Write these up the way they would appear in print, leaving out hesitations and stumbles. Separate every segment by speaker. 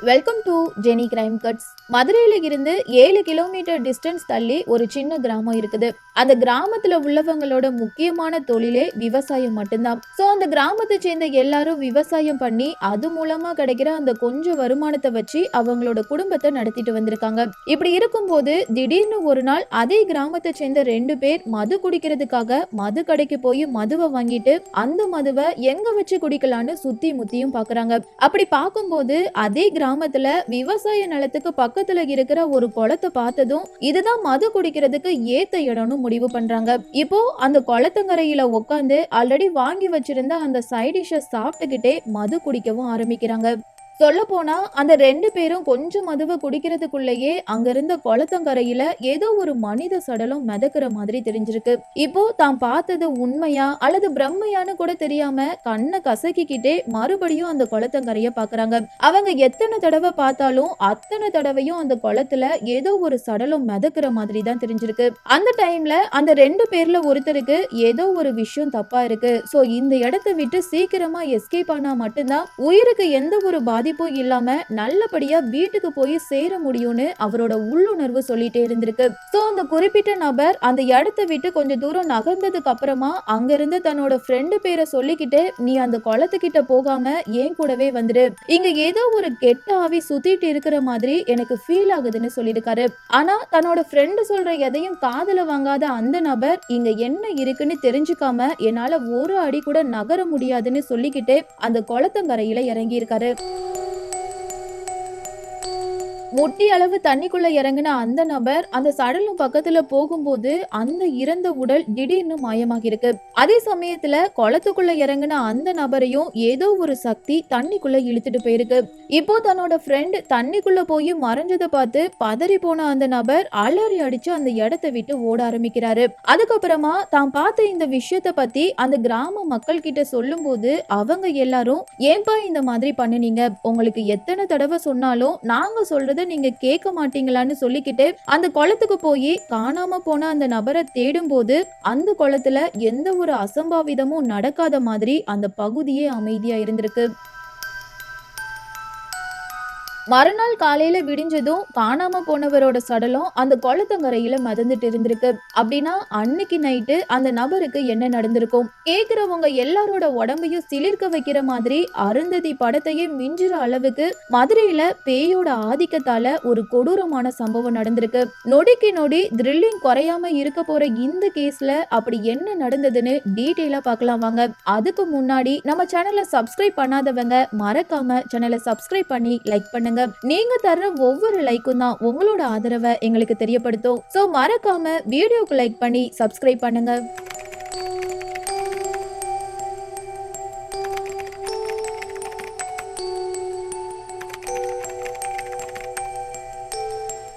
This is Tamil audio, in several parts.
Speaker 1: Welcome to Jeni crime cuts. மதுரையில இருந்து 7 கிலோமீட்டர் டிஸ்டன்ஸ் தள்ளி ஒரு சின்ன கிராமம் இருக்குது. அந்த கிராமத்துல உள்ளவங்களோட முக்கியமான தொழிலே விவசாயம் மட்டும்தான். சோ அந்த கிராமத்தை சேர்ந்த எல்லாரும் விவசாயம் பண்ணி அது மூலமா கிடைக்கிற அந்த கொஞ்சம் வருமானத்தை வச்சு அவங்களோட குடும்பத்தை நடத்திட்டு வந்திருக்காங்க. இப்படி இருக்கும்போது திடீர்னு ஒரு நாள் அதே கிராமத்தை சேர்ந்த 2 பேர் மது குடிக்கிறதுக்காக மது கடைக்கு போய் மதுவை வாங்கிட்டு அந்த மதுவை எங்க வச்சு குடிக்கலான்னு சுத்தி முத்தியும் பாக்குறாங்க. அப்படி பார்க்கும்போது அதே கிராமத்துல விவசாய நிலத்துக்கு பக்கத்துல இருக்கிற ஒரு குளத்தை பார்த்ததும் இதுதான் மது குடிக்கிறதுக்கு ஏத்த இடம்னு முடிவு பண்றாங்க. இப்போ அந்த குளத்தங்கரையில உட்காந்து ஆல்ரெடி வாங்கி வச்சிருந்த அந்த சைட் டிஷ்ஷை சாப்பிட்டுக்கிட்டே மது குடிக்கவும் ஆரம்பிக்கிறாங்க. சொல்ல போனா அந்த 2 பேரும் கொஞ்சம் மதுவை குடிக்கிறதுக்குள்ளேயே அங்க இருந்த குளத்தங்கரையில ஏதோ ஒரு மனித சடலம் மிதக்கிற மாதிரி தெரிஞ்சிருக்கு. இப்போ தான் பார்த்தது உண்மையா அல்லது பிரம்மையான்னு கூட தெரியாம கண்ணை கசக்கிக்கிட்டே மறுபடியும் அந்த குளத்தங்கரைய பாக்குறாங்க. அவங்க எத்தனை தடவை பார்த்தாலும் அத்தனை தடவையும் அந்த குளத்துல ஏதோ ஒரு சடலம் மிதக்கிற மாதிரி தான் தெரிஞ்சிருக்கு. அந்த டைம்ல அந்த 2 பேர்ல ஒருத்தருக்கு ஏதோ ஒரு விஷயம் தப்பா இருக்கு. சோ இந்த இடத்தை விட்டு சீக்கிரமா எஸ்கேப் ஆனா மட்டும்தான் உயிருக்கு எந்த ஒரு பாதிப்பும் இல்லாம நல்லபடியா வீட்டுக்கு போய் சேர முடியும்னு அவரோட உள்ளுணர்வு சொல்லிட்டே இருந்திருக்கு. சோ அந்த குறிப்பிட்ட நபர் அந்த இடத்தை விட்டு கொஞ்சம் தூரம் நகர்ந்ததுக்கு அப்புறமா அங்க இருந்து தன்னோட ஃப்ரெண்டு பேரை சொல்லிக்கிட்டு நீ அந்த குளத்துக்கிட்ட போகாம ஏன் கூடவே வந்துடு, இங்க ஏதோ ஒரு கெட்ட ஆவி சுத்திட்டு இருக்கிற மாதிரி எனக்கு ஃபீல் ஆகுதுன்னு சொல்லியிருக்காரு. ஆனா தன்னோட ஃப்ரெண்டு சொல்ற எதையும் காதுல வாங்காத அந்த நபர் இங்க என்ன இருக்குன்னு தெரிஞ்சுக்காம என்னால ஒரு அடி கூட நகர முடியாதுன்னு சொல்லிக்கிட்டு அந்த குளத்தங்கரையில இறங்கி இருக்காரு. முட்டி அளவு தண்ணிக்குள்ள இறங்கின அந்த நபர் அந்த சடலம் பக்கத்துல போகும்போது அந்த இறந்த உடல் திடீர்னு மாயமாகி இருக்கு. அதே சமயத்துல குளத்துக்குள்ள இறங்கின அந்த நபரையும் ஏதோ ஒரு சக்தி தண்ணிக்குள்ள இழுத்துட்டு போயிருக்கு. இப்போ தன்னோட ஃப்ரெண்ட் தண்ணிக்குள்ள போய் மறைஞ்சதை பார்த்து பதறி போன அந்த நபர் அலறி அடிச்சு அந்த இடத்தை விட்டு ஓட ஆரம்பிக்கிறாரு. அதுக்கப்புறமா தான் பார்த்த இந்த விஷயத்த பத்தி அந்த கிராம மக்கள் கிட்ட சொல்லும் போது அவங்க எல்லாரும் ஏன்பா இந்த மாதிரி பண்ணுனீங்க, உங்களுக்கு எத்தனை தடவை சொன்னாலும் நாங்க சொல்றது நீங்க கேட்க மாட்டீங்களான்னு சொல்லிக்கிட்டு அந்த குளத்துக்கு போய் காணாம போன அந்த நபரை தேடும் போது அந்த குளத்துல எந்த ஒரு அசம்பாவிதமும் நடக்காத மாதிரி அந்த பகுதியே அமைதியா இருந்திருக்கு. மறுநாள் காலையில விடிஞ்சதும் காணாம போனவரோட சடலம் அந்த குளத்தங்கரையில மிதந்துட்டு இருந்திருக்கு. அப்படின்னா அன்னைக்கு நைட்டு அந்த நபருக்கு என்ன நடந்திருக்கும்? கேக்குறவங்க எல்லாரோட உடம்பையும் சிலிர்க்க வைக்கிற மாதிரி அருந்ததி படத்தையே மிஞ்சுற அளவுக்கு மதுரையில பேயோட ஆதிக்கத்தால ஒரு கொடூரமான சம்பவம் நடந்திருக்கு. நொடிக்கு நொடி த்ரில்லிங் குறையாம இருக்க போற இந்த கேஸ்ல அப்படி என்ன நடந்ததுன்னு டீட்டெயிலா பார்க்கலாம் வாங்க. அதுக்கு முன்னாடி நம்ம சேனலை சப்ஸ்கிரைப் பண்ணாதவங்க மறக்காம சேனலை சப்ஸ்கிரைப் பண்ணி லைக் பண்ணுங்க. நீங்க தர்ற ஒவ்வொரு லைக்கும் தான் உங்களோட ஆதரவை எங்களுக்கு தெரியப்படுத்தும். சோ மறக்காம வீடியோக்கு லைக் பண்ணி சப்ஸ்கிரைப் பண்ணுங்க.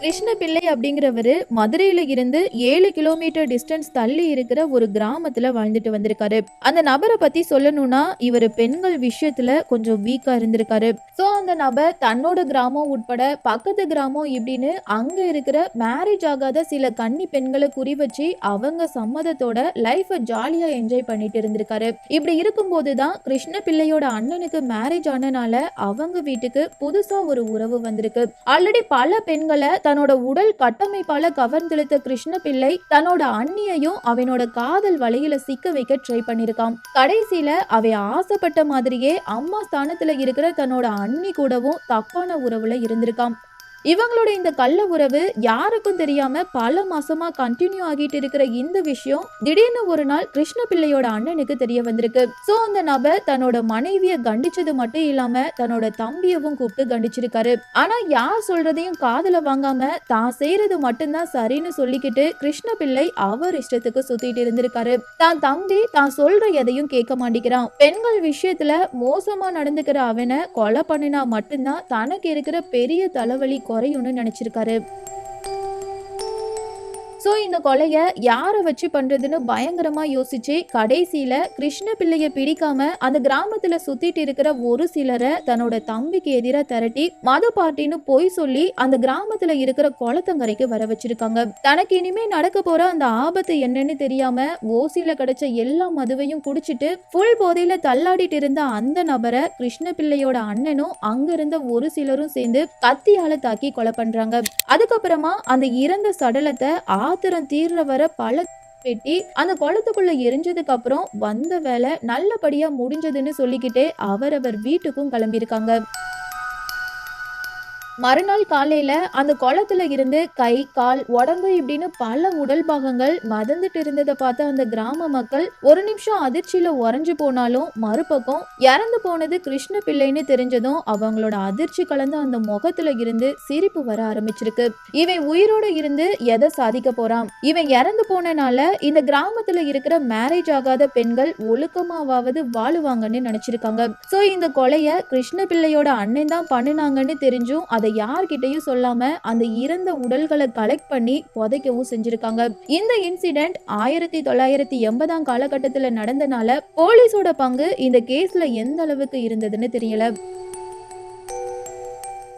Speaker 1: கிருஷ்ண பிள்ளை அப்படிங்கிறவரு மதுரையில இருந்து 7 கிலோமீட்டர் டிஸ்டன்ஸ் தள்ளி இருக்கிற ஒரு கிராமத்துல வாழ்ந்துட்டு வந்திருக்காரு. அந்த நபரை பத்தி சொல்லணும்னா இவரு பெண்கள் விஷயத்துல கொஞ்சம் வீக்கா இருந்திருக்காரு. சோ அந்த நபர் தன்னோட கிராமம் உட்பட பக்கத்து கிராமம் இப்படின்னு அங்க இருக்கிற மேரேஜ் ஆகாத சில கன்னி பெண்களை குறி வச்சு அவங்க சம்மதத்தோட லைஃப ஜாலியா என்ஜாய் பண்ணிட்டு இருந்திருக்காரு. இப்படி இருக்கும் போதுதான் கிருஷ்ண பிள்ளையோட அண்ணனுக்கு மேரேஜ் ஆனனால அவங்க வீட்டுக்கு புதுசா ஒரு உறவு வந்திருக்கு. ஆல்ரெடி பல பெண்களை தன்னோட உடல் கட்டமைப்பால கவர்ந்தெழுத்த கிருஷ்ண பிள்ளை தன்னோட அண்ணியையும் அவனோட காதல் வலையில சிக்க வைக்க ட்ரை பண்ணிருக்கான். கடைசியில அவ ஆசைப்பட்ட மாதிரியே அம்மா ஸ்தானத்துல இருக்கிற தன்னோட அண்ணி கூடவும் தப்பான உறவுல இருந்திருக்கான். இவங்களோட இந்த கள்ள உறவு யாருக்கும் தெரியாம பல மாசமா கண்டினியூ ஆகிட்டு இருக்கிற இந்த விஷயம் திடீர்னு ஒரு நாள் கிருஷ்ண பிள்ளையோட அண்ணனுக்கு தெரிய வந்திருக்கு. சோ அந்த நபர் தன்னோட மனைவிய கண்டிச்சது மட்டும் இல்லாம தன்னோட தம்பியவும் கூப்பிட்டு கண்டிச்சிருக்காரு. ஆனா யார் சொல்றதையும் காதுல வாங்காம தான் செய்யறது மட்டும்தான் சரின்னு சொல்லிக்கிட்டு கிருஷ்ண பிள்ளை அவர் இஷ்டத்துக்கு சுத்திட்டு இருந்திருக்காரு. தான் தம்பி தான் சொல்ற எதையும் கேட்க மாட்டேங்கிறான். பெண்கள் விஷயத்துல மோசமா நடந்துக்கிற அவனை கொலை பண்ணினா மட்டும்தான் தனக்கு இருக்கிற பெரிய தலைவலி குறையும்னு நினைச்சிருக்காரு. சோ இந்த கொலைய யார வச்சு பண்றதுன்னு பயங்கரமா யோசிச்சு கடைசியில கிருஷ்ண பிள்ளைய பிடிக்காம அந்த கிராமத்துல சுத்திட்டு இருக்கிற ஒரு சிலரை தன்னோட தம்பிக்கு எதிரா திரட்டி மது பார்ட்டின்னு பொய் சொல்லி அந்த கிராமத்துல இருக்கிற குளத்தங்கரைக்கு வர வச்சிருக்காங்க. தனக்கு இனிமே நடக்க போற அந்த ஆபத்து என்னன்னு தெரியாம ஓசில கிடைச்ச எல்லா மதுவையும் குடிச்சிட்டு புல் போதையில தள்ளாடிட்டு இருந்த அந்த நபரை கிருஷ்ண பிள்ளையோட அண்ணனும் அங்க இருந்த ஒரு சிலரும் சேர்ந்து கத்தியால தாக்கி கொலை பண்றாங்க. அதுக்கப்புறமா அந்த இறந்த சடலத்தை ஆத்திரம் தீர்ற வர பல வெட்டி அந்த குளத்துக்குள்ள எரிஞ்சதுக்கு அப்புறம் வந்த வேலை நல்லபடியா முடிஞ்சதுன்னு சொல்லிக்கிட்டே அவரவர் வீட்டுக்கும் கிளம்பியிருக்காங்க. மறுநாள் காலையில அந்த குளத்துல இருந்து கை கால் உடம்பு இப்படின்னு பல உடல் பாகங்கள் மதந்துட்டு இருந்ததை பார்த்து அந்த கிராம மக்கள் ஒரு நிமிஷம் அதிர்ச்சியில உறைஞ்சு போனாலும் மறுபக்கம் இறந்து போனது கிருஷ்ண பிள்ளைன்னு தெரிஞ்சதும் அவங்களோட அதிர்ச்சி கலந்து அந்த முகத்துல இருந்து சிரிப்பு வர ஆரம்பிச்சிருக்கு. இவன் உயிரோட இருந்து எதை சாதிக்க போறான், இவன் இறந்து போனனால இந்த கிராமத்துல இருக்கிற மேரேஜ் ஆகாத பெண்கள் ஒழுக்கமாவது வாழுவாங்கன்னு நினைச்சிருக்காங்க. சோ இந்த கொலைய கிருஷ்ண பிள்ளையோட அண்ணன் தான் பண்ணினாங்கன்னு தெரிஞ்சும் அதை யார்கிட்டையும் சொல்லாம அந்த இறந்த உடல்களை கலெக்ட் பண்ணி புதைக்கவும் செஞ்சிருக்காங்க. இந்த இன்சிடென்ட் 1980 காலகட்டத்துல நடந்தனால போலீஸோட பங்கு இந்த கேஸ்ல எந்த அளவுக்கு இருந்ததுன்னு தெரியல.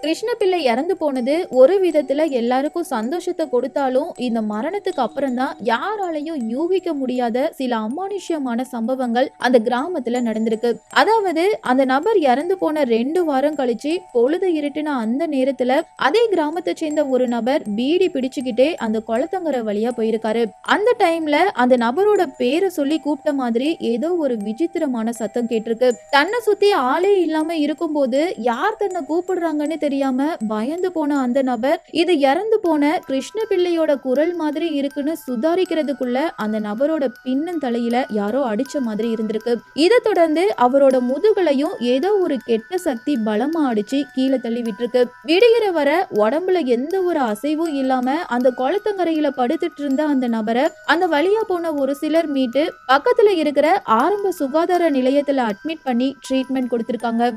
Speaker 1: கிருஷ்ண பிள்ளை இறந்து போனது ஒரு விதத்துல எல்லாருக்கும் சந்தோஷத்தை கொடுத்தாலும் இந்த மரணத்துக்கு அப்புறம் தான் யாராலையும் யூகிக்க முடியாத சில அமானுஷ்யமான சம்பவங்கள் அந்த கிராமத்துல நடந்திருக்கு. அதாவது அந்த நபர் இறந்து போன 2 வாரம் கழிச்சு பொழுது இருட்டுன அந்த நேரத்துல அதே கிராமத்தை சேர்ந்த ஒரு நபர் பீடி பிடிச்சுக்கிட்டே அந்த குளத்தங்கரை வழியா போயிருக்காரு. அந்த டைம்ல அந்த நபரோட பேரை சொல்லி கூப்பிட்ட மாதிரி ஏதோ ஒரு விசித்திரமான சத்தம் கேட்டிருக்கு. தன்னை சுத்தி ஆளே இல்லாம இருக்கும்போது யார் தன்னை கூப்பிடுறாங்கன்னு தெரியாம பயந்து போன அந்த நபர் இது இறந்து போன கிருஷ்ண பிள்ளையோட குரல் மாதிரி இருக்குன்னு சுதாரிக்கிறதுக்குள்ள அந்த நபரோட பின்னன் தலையில யாரோ அடிச்ச மாதிரி இருந்திருக்கு. இதை தொடர்ந்து அவரோட முதுகலையும் ஏதோ ஒரு கெட்ட சக்தி பலமா அடிச்சு கீழே தள்ளி விட்டுருக்கு. விடுகிற வர உடம்புல எந்த ஒரு அசைவும் இல்லாம அந்த குளத்தங்கரையில படுத்துட்டு இருந்த அந்த நபரை அந்த வழியா போன ஒரு சிலர் மீட்டு பக்கத்துல இருக்கிற ஆரம்ப சுகாதார நிலையத்துல அட்மிட் பண்ணி ட்ரீட்மெண்ட் கொடுத்திருக்காங்க.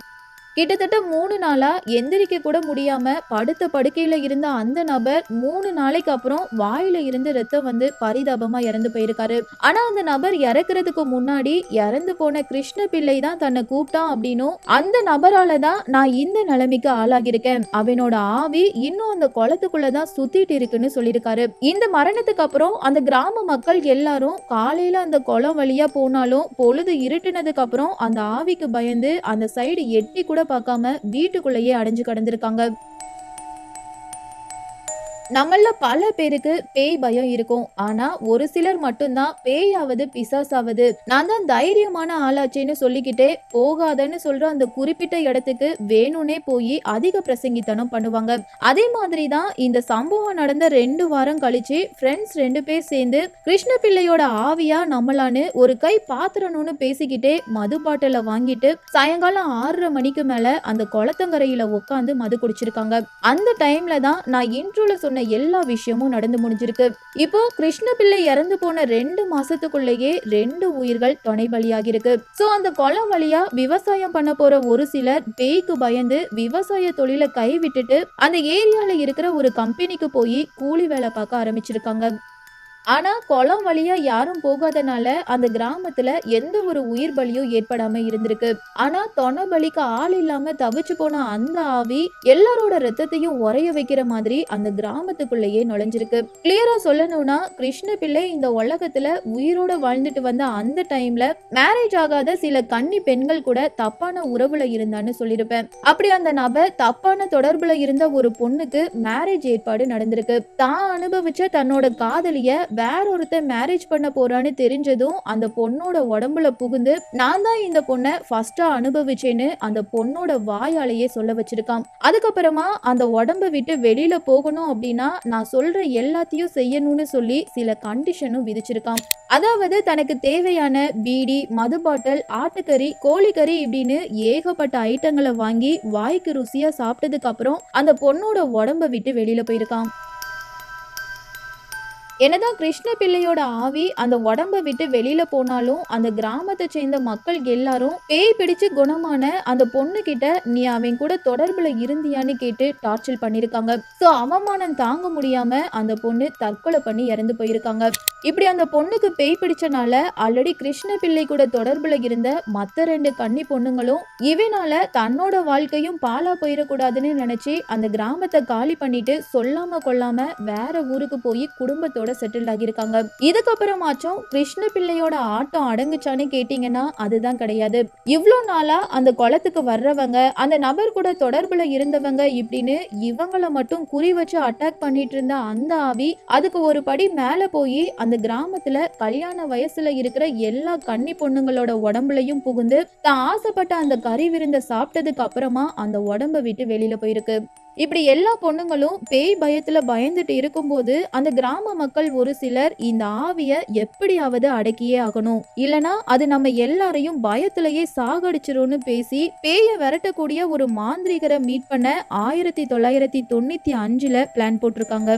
Speaker 1: கிட்டத்தட்ட 3 நாளா எந்திரிக்க கூட முடியாம படுத்த படுக்கையில இருந்த அந்த நபர் 3 நாளைக்கு அப்புறம் வாயில இருந்து ரத்தம் வந்து பரிதாபமா இறந்து போயிருக்காரு. ஆனா அந்த நபர் இறக்குறதுக்கு முன்னாடி இறந்து போன கிருஷ்ண பிள்ளை தான் தன்னை கூப்பிட்டான் அப்படின்னும் அந்த நபரால தான் நான் இந்த நிலைமைக்கு ஆளாகிருக்கேன், அவனோட ஆவி இன்னும் அந்த குளத்துக்குள்ளதான் சுத்திட்டு இருக்குன்னு சொல்லியிருக்காரு. இந்த மரணத்துக்கு அப்புறம் அந்த கிராம மக்கள் எல்லாரும் காலையில அந்த குளம் வழியா போனாலும் பொழுது இருட்டுனதுக்கு அப்புறம் அந்த ஆவிக்கு பயந்து அந்த சைடு எட்டி கூட பார்க்காம வீட்டுக்குள்ளேயே அடைஞ்சு கடந்திருக்காங்க. நம்மள பல பேருக்கு பேய் பயம் இருக்கும். ஆனா ஒரு சிலர் மட்டும்தான் பேயாவது பிசாசாவது நான் தான் தைரியமான ஆளாச்சேன்னு சொல்லிக்கிட்டே போகாதன்னு சொல்ற அந்த குறிப்பிட்ட இடத்துக்கு வேணும்னே போய் அதிக பிரசங்கித்தனம் பண்ணுவாங்க. அதே மாதிரிதான் இந்த சம்பவம் நடந்த 2 வாரம் கழிச்சு ஃப்ரெண்ட்ஸ் 2 பேர் சேர்ந்து கிருஷ்ண பிள்ளையோட ஆவியா நம்மளான்னு ஒரு கை பாத்திரணும்னு பேசிக்கிட்டே மது பாட்டில வாங்கிட்டு சாயங்காலம் 6:30 மணிக்கு மேல அந்த குளத்தங்கரையில உட்காந்து மது குடிச்சிருக்காங்க. அந்த டைம்ல தான் நான் இன்ட்ரோல சொன்ன எல்லா விஷயமும் நடந்து முடிஞ்சிருக்கு. இப்போ கிருஷ்ண பிள்ளை இறந்து போன 2 மாசத்துக்குள்ளேயே 2 உயிர்கள் துணை பலியாகி இருக்கு. சோ அந்த குளம் வழியா விவசாயம் பண்ண போற ஒரு சிலர் பேய்க்கு பயந்து விவசாய தொழிலை கைவிட்டுட்டு அந்த ஏரியால இருக்கிற ஒரு கம்பெனிக்கு போய் கூலி வேலை பார்க்க ஆரம்பிச்சிருக்காங்க. ஆனா குளம் வழியா யாரும் போகாதனால அந்த கிராமத்துல எந்த ஒரு உயிர் பலியும் ஏற்படாம இருந்திருக்கு. ஆனா தொண பலிக்க ஆள் இல்லாம தவிச்சு போன அந்த ஆவி எல்லாரோட ரத்தத்தையும் உறைய வைக்கிற மாதிரி அந்த கிராமத்துக்குள்ளேயே நுழைஞ்சிருக்கு. கிளியரா சொல்லணும்னா கிருஷ்ண பிள்ளை இந்த உலகத்துல உயிரோட வாழ்ந்துட்டு வந்த அந்த டைம்ல மேரேஜ் ஆகாத சில கன்னி பெண்கள் கூட தப்பான உறவுல இருந்தான்னு சொல்லிருப்பேன். அப்படி அந்த நபர் தப்பான தொடர்புல இருந்த ஒரு பொண்ணுக்கு மேரேஜ் ஏற்பாடு நடந்திருக்கு. தான் அனுபவிச்ச தன்னோட காதலிய வேற ஒருத்தர் மேரேஜ் பண்ண போறான்னு தெரிஞ்சதும் அந்த பொண்ணோட உடம்புல புகுந்து நான் தான் இந்த பொண்ணை ஃபர்ஸ்டா அனுபவிச்சேன்னு அந்த பொண்ணோட வாயாலேயே சொல்ல வச்சிருக்கான். அதுக்கப்புறமா அந்த உடம்ப விட்டு வெளியில போகணும் அப்படின்னா நான் சொல்ற எல்லாத்தையும் செய்யணும்னு சொல்லி சில கண்டிஷனும் விதிச்சிருக்கான். அதாவது தனக்கு தேவையான பீடி, மது பாட்டில், ஆட்டுக்கறி, கோழிக்கறி இப்படின்னு ஏகப்பட்ட ஐட்டங்களை வாங்கி வாய்க்கு ருசியா சாப்பிட்டதுக்கு அப்புறம் அந்த பொண்ணோட உடம்ப விட்டு வெளியில போயிருக்கான். என்னதான் கிருஷ்ண பிள்ளையோட ஆவி அந்த உடம்ப விட்டு வெளியில போனாலும் அந்த கிராமத்தை சேர்ந்த மக்கள் எல்லாரும் பேய் பிடிச்சு குணமான அந்த பொண்ணு கிட்ட நீ அவன் கூட தொடர்புல இருந்தியான்னு கேட்டு டார்ச்சர் பண்ணிருக்காங்க. சோ அவமானம் தாங்க முடியாம அந்த பொண்ணு தற்கொலை பண்ணி இறந்து போயிருக்காங்க. இப்படி அந்த பொண்ணுக்கு பேய் பிடிச்சனால ஆல்ரெடி கிருஷ்ண பிள்ளை கூட தொடர்புல இருந்த மத்த 2 கன்னி பொண்ணுங்களும் இவனால தன்னோட வாழ்க்கையும் பாலா போயிடக்கூடாதுன்னு நினைச்சு அந்த கிராமத்தை காலி பண்ணிட்டு சொல்லாம கொள்ளாம வேற ஊருக்கு போய் குடும்பத்தோட செட்டில் ஆகியிருக்காங்க. இதுக்கப்புறமாச்சும் கிருஷ்ண பிள்ளையோட ஆட்டம் அடங்குச்சான்னு கேட்டீங்கன்னா அதுதான் கிடையாது. இவ்வளோ நாளா அந்த குளத்துக்கு வர்றவங்க அந்த நபர் கூட தொடர்புல இருந்தவங்க இப்படின்னு இவங்கள மட்டும் குறி வச்சு அட்டாக் பண்ணிட்டு இருந்த அந்த ஆவி அதுக்கு ஒரு படி மேல போய் அந்த கிராமத்துல கல்யாண வயசுல இருக்கிற எல்லா கன்னி பொண்ணுங்களோட உடம்புலையும் புகுந்து தான் ஆசைப்பட்ட அந்த கறி விருந்த சாப்பிட்டதுக்கு அப்புறமா அந்த உடம்ப விட்டு வெளியில போயிருக்கு. இப்படி எல்லா பொண்ணுங்களும் பேய் பயத்துல பயந்துட்டு இருக்கும்போது அந்த கிராம மக்கள் ஒரு சிலர் இந்த ஆவிய எப்படியாவது அடக்கியே ஆகணும், இல்லனா அது நம்ம எல்லாரையும் பயத்திலேயே சாகடிச்சிரும்னு பேசி பேய விரட்டக்கூடிய ஒரு மாந்திரிகரை மீட் பண்ண 1995 பிளான் போட்டிருக்காங்க.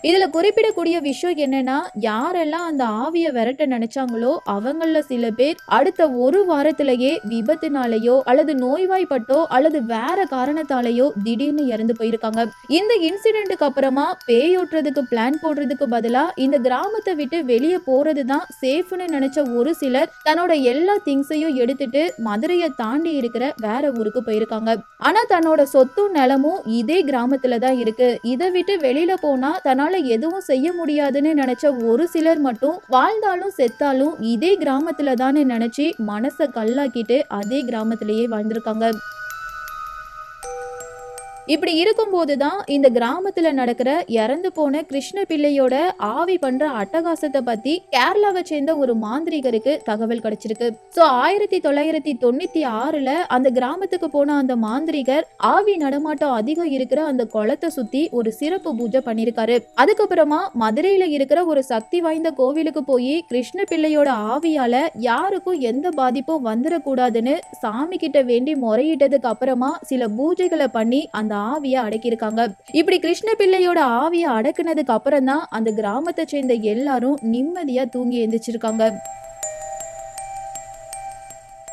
Speaker 1: இதுல குறிப்பிடக்கூடிய விஷயம் என்னன்னா, யாரெல்லாம் அந்த ஆவிய விரட்ட நினைச்சாங்களோ அவங்கள சில பேர் அடுத்த ஒரு வாரத்திலேயே விபத்துனாலேயோ அல்லது நோய்வாய்ப்பட்டோ அல்லது வேற காரணத்தாலேயோ திடீர்னு இறந்து போயிருக்காங்க. இந்த இன்சிடென்ட்டுக்கு அப்புறமா பேயோட்டுறதுக்கு பிளான் போடுறதுக்கு பதிலா இந்த கிராமத்தை விட்டு வெளியே போறதுதான் சேஃப்னு நினைச்ச ஒரு சிலர் தன்னோட எல்லா திங்ஸையும் எடுத்துட்டு மதுரையை தாண்டி இருக்கிற வேற ஊருக்கு போயிருக்காங்க. ஆனா தன்னோட சொத்தும் நிலமும் இதே கிராமத்துல தான் இருக்கு. இதை விட்டு வெளியில போனா தன்னால எதுவும் செய்ய முடியாதுன்னு நினைச்ச ஒரு சிலர் மட்டும் வாழ்ந்தாலும் செத்தாலும் இதே கிராமத்துல தான் நினைச்சு மனசை கல்லாக்கிட்டு அதே கிராமத்திலேயே வாழ்ந்திருக்காங்க. இப்படி இருக்கும்போதுதான் இந்த கிராமத்துல நடக்கிற இறந்து போன கிருஷ்ண பிள்ளையோட ஆவி பண்ற அட்டகாசத்தை பத்தி கேரளாவை சேர்ந்த ஒரு மாந்திரிகருக்கு தகவல் கிடைச்சிருக்கு. சோ 1996 அந்த கிராமத்துக்கு போன அந்த மாந்திரிகர் ஆவி நடமாட்டம் அதிகம் இருக்கிற அந்த குளத்தை சுத்தி ஒரு சிறப்பு பூஜை பண்ணிருக்காரு. அதுக்கப்புறமா மதுரையில இருக்கிற ஒரு சக்தி வாய்ந்த கோவிலுக்கு போய் கிருஷ்ண பிள்ளையோட ஆவியால யாருக்கும் எந்த பாதிப்பும் வந்துடக்கூடாதுன்னு சாமி கிட்ட வேண்டி முறையிட்டதுக்கு அப்புறமா சில பூஜைகளை பண்ணி அந்த ஆவிய அடக்கியிருக்காங்க. இப்படி கிருஷ்ண பிள்ளையோட ஆவிய அடக்குனதுக்கு அப்புறம் தான் அந்த கிராமத்தை சேர்ந்த எல்லாரும் நிம்மதியா தூங்கி எந்திரிச்சிருக்காங்க.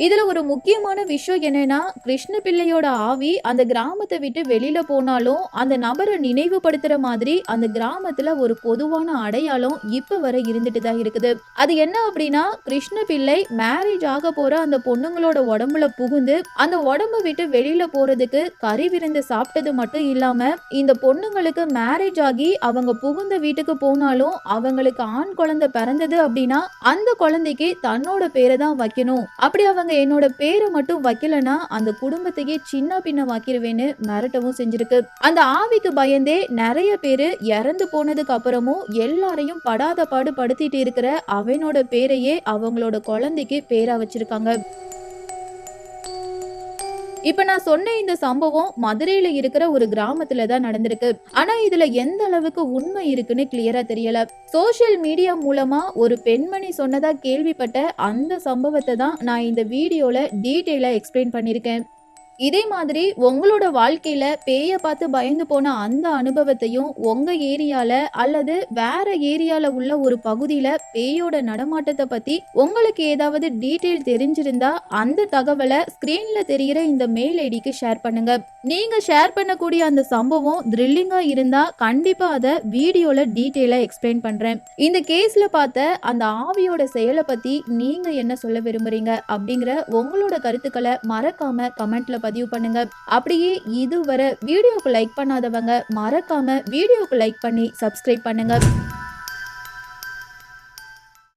Speaker 1: இதுல ஒரு முக்கியமான விஷயம் என்னன்னா, கிருஷ்ண பிள்ளையோட ஆவி அந்த கிராமத்தை விட்டு வெளியில போனாலும் அந்த நபரை நினைவுபடுத்துற மாதிரி அந்த கிராமத்துல ஒரு பொதுவான அடையாளம் இப்ப வரை இருந்துட்டு தான் இருக்குது. அது என்ன அப்படின்னா, கிருஷ்ண பிள்ளை மேரேஜ் ஆக போற அந்த பொண்ணுங்களோட உடம்புல புகுந்து அந்த உடம்ப விட்டு வெளியில போறதுக்கு கறி விருந்து சாப்பிட்டது மட்டும் இல்லாம இந்த பொண்ணுங்களுக்கு மேரேஜ் ஆகி அவங்க புகுந்த வீட்டுக்கு போனாலும் அவங்களுக்கு ஆண் குழந்தை பிறந்தது அப்படின்னா அந்த குழந்தைக்கு தன்னோட பேரை தான் வைக்கணும், அப்படி அவங்க என்னோட பேரை மட்டும் வைக்கலனா அந்த குடும்பத்தையே சின்ன பின்ன வாக்கிடுவேன்னு மிரட்டவும் செஞ்சிருக்கு. அந்த ஆவிக்கு பயந்தே நிறைய பேரு இறந்து போனதுக்கு அப்புறமும் எல்லாரையும் படாத பாடு படுத்திட்டு இருக்கிற அவனோட பேரையே அவங்களோட குழந்தைக்கு பேரா வச்சிருக்காங்க. இப்ப நான் சொன்ன இந்த சம்பவம் மதுரையில இருக்கிற ஒரு கிராமத்துல தான் நடந்திருக்கு. ஆனா இதுல எந்த அளவுக்கு உண்மை இருக்குன்னு கிளியரா தெரியல. சோசியல் மீடியா மூலமா ஒரு பெண்மணி சொன்னதா கேள்விப்பட்ட அந்த சம்பவத்தை தான் நான் இந்த வீடியோல டீட்டெயிலா எக்ஸ்பிளைன் பண்ணிருக்கேன். இதே மாதிரி உங்களோட வாழ்க்கையில பேய பார்த்து பயந்து போன அந்த அனுபவத்தையும் உங்க ஏரியால அல்லது வேற ஏரியால உள்ள ஒரு பகுதியில பேயோட நடமாட்டத்தை பத்தி உங்களுக்கு ஏதாவது டீட்டெயில் தெரிஞ்சிருந்தா அந்த தகவலை ஸ்கிரீன்ல தெரிகிற இந்த மெயில் ஐடிக்கு ஷேர் பண்ணுங்க. நீங்க ஷேர் பண்ணக்கூடிய அந்த சம்பவம் த்ரில்லிங்கா இருந்தா கண்டிப்பா அதை வீடியோல டீட்டெயிலா எக்ஸ்பிளைன் பண்றேன். இந்த கேஸ்ல பார்த்த அந்த ஆவியோட செயலை பத்தி நீங்க என்ன சொல்ல விரும்புறீங்க அப்படிங்கிற உங்களோட கருத்துக்களை மறக்காம கமெண்ட்ல பதிவு பண்ணுங்க. அப்படியே இதுவரை வீடியோக்கு லைக் பண்ணாதவங்க மறக்காம வீடியோக்கு லைக் பண்ணி சப்ஸ்கிரைப் பண்ணுங்க.